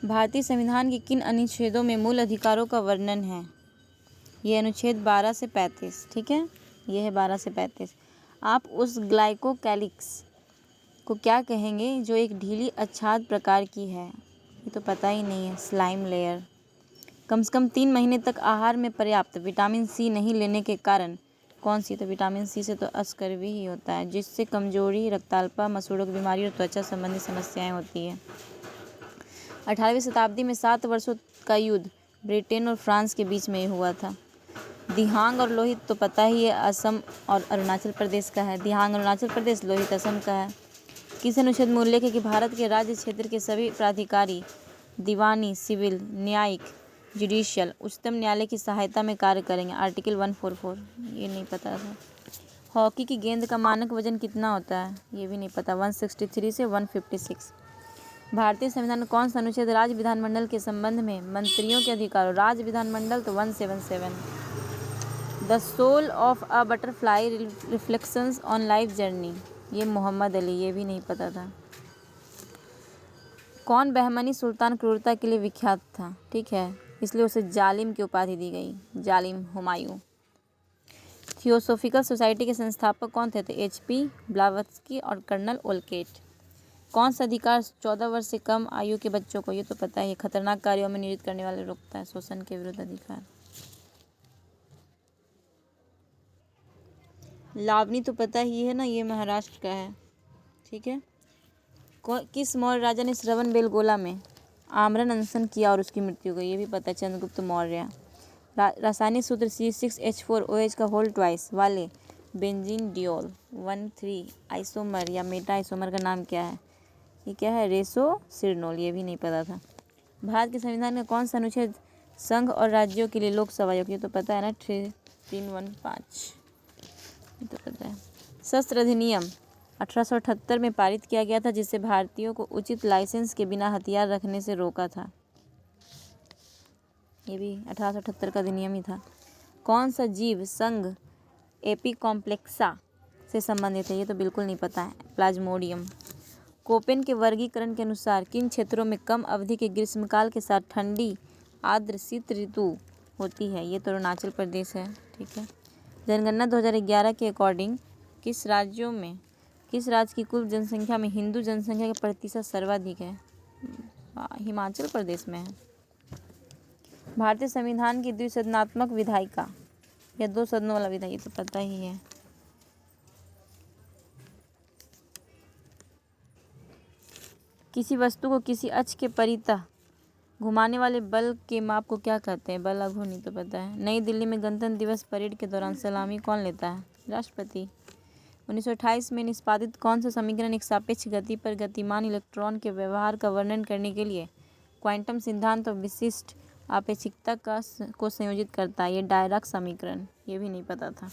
भारतीय संविधान के किन अनुच्छेदों में मूल अधिकारों का वर्णन है? ये अनुच्छेद 12 से 35, ठीक है, ये है 12 से 35। आप उस ग्लाइकोकैलिक्स को क्या कहेंगे जो एक ढीली अच्छाद प्रकार की है? ये तो पता ही नहीं है। Slime layer. कम से कम 3 महीने तक आहार में पर्याप्त विटामिन सी नहीं लेने के कारण कौन सी? तो विटामिन सी से तो अस्कर्वी ही होता है, जिससे कमजोरी, रक्ताल्पता, मसूड़ों की बीमारी और त्वचा संबंधी समस्याएं होती है। 18वीं शताब्दी में 7 वर्षों का युद्ध ब्रिटेन और फ्रांस के बीच में हुआ था। दिहांग और लोहित तो पता ही है, असम और अरुणाचल प्रदेश का है। दिहांग अरुणाचल प्रदेश, लोहित असम का है। किस अनुच्छेद में उल्लेख है कि भारत के राज्य क्षेत्र के सभी प्राधिकारी दीवानी, सिविल, न्यायिक, जुडिशियल उच्चतम न्यायालय की सहायता में कार्य करेंगे? आर्टिकल 144। ये नहीं पता था। हॉकी की गेंद का मानक वजन कितना होता है? ये भी नहीं पता। 163 से 156। भारतीय संविधान में कौन सा अनुच्छेद राज्य विधानमंडल के संबंध में मंत्रियों के अधिकारों? राज्य विधानमंडल तो 177। The soul of a butterfly reflections on life journey, ये मोहम्मद अली, ये भी नहीं पता था। कौन बहमनी सुल्तान क्रूरता के लिए विख्यात था? ठीक है, इसलिए उसे जालिम की उपाधि दी गई। जालिम हुमायूं। थियोसोफिकल सोसाइटी के संस्थापक कौन थे? तो HP ब्लावत्स्की और कर्नल ओलकेट। कौन सा अधिकार 14 वर्ष से कम आयु के बच्चों को? ये तो पता है, खतरनाक कार्यों में नियोजित करने वाले रोकता है। शोषण के विरुद्ध अधिकार। लावनी तो पता ही है ना, ये महाराष्ट्र का है, ठीक है। किस मौर्य राजा ने श्रवणबेलगोला में आमरण अनशन किया और उसकी मृत्यु हुई? ये भी पता है, चंद्रगुप्त मौर्य। रासायनिक सूत्र C6H4OH का होल ट्वाइस वाले बेंजीन डियोल 1,3 आइसोमर या मेटा आइसोमर का नाम क्या है? ये क्या है? रेसो सिरनोल, ये भी नहीं पता था। भारत के संविधान का कौन सा अनुच्छेद संघ और राज्यों के लिए लोकसभा आयोग? ये तो पता है ना, 315, ये तो पता है। शस्त्र अधिनियम 1878 में पारित किया गया था, जिससे भारतीयों को उचित लाइसेंस के बिना हथियार रखने से रोका था। ये भी 1878 का अधिनियम ही था। कौन सा जीव संघ एपिकॉम्प्लेक्सा से संबंधित है? ये तो बिल्कुल नहीं पता है। प्लाज्मोडियम। कोपेन के वर्गीकरण के अनुसार किन क्षेत्रों में कम अवधि के ग्रीष्मकाल के साथ ठंडी आर्द्र शीत ऋतु होती है? ये तो अरुणाचल प्रदेश है, ठीक है। जनगणना 2011 के अकॉर्डिंग किस राज्य की कुल जनसंख्या में हिंदू जनसंख्या का प्रतिशत सर्वाधिक है? हिमाचल प्रदेश में है। भारतीय संविधान की द्विसदनात्मक विधायिका या 2 सदनों वाला विधायी, तो पता ही है। किसी वस्तु को किसी अक्ष के परितः घुमाने वाले बल के माप को क्या कहते हैं? बल अघूर्णी, तो पता है। नई दिल्ली में गणतंत्र दिवस परेड के दौरान सलामी कौन लेता है? राष्ट्रपति। 1928 में निष्पादित कौन सा समीकरण एक सापेक्ष गति पर गतिमान इलेक्ट्रॉन के व्यवहार का वर्णन करने के लिए क्वांटम सिद्धांत और विशिष्ट आपेक्षिकता को संयोजित करता है? ये डायराक समीकरण, ये भी नहीं पता था।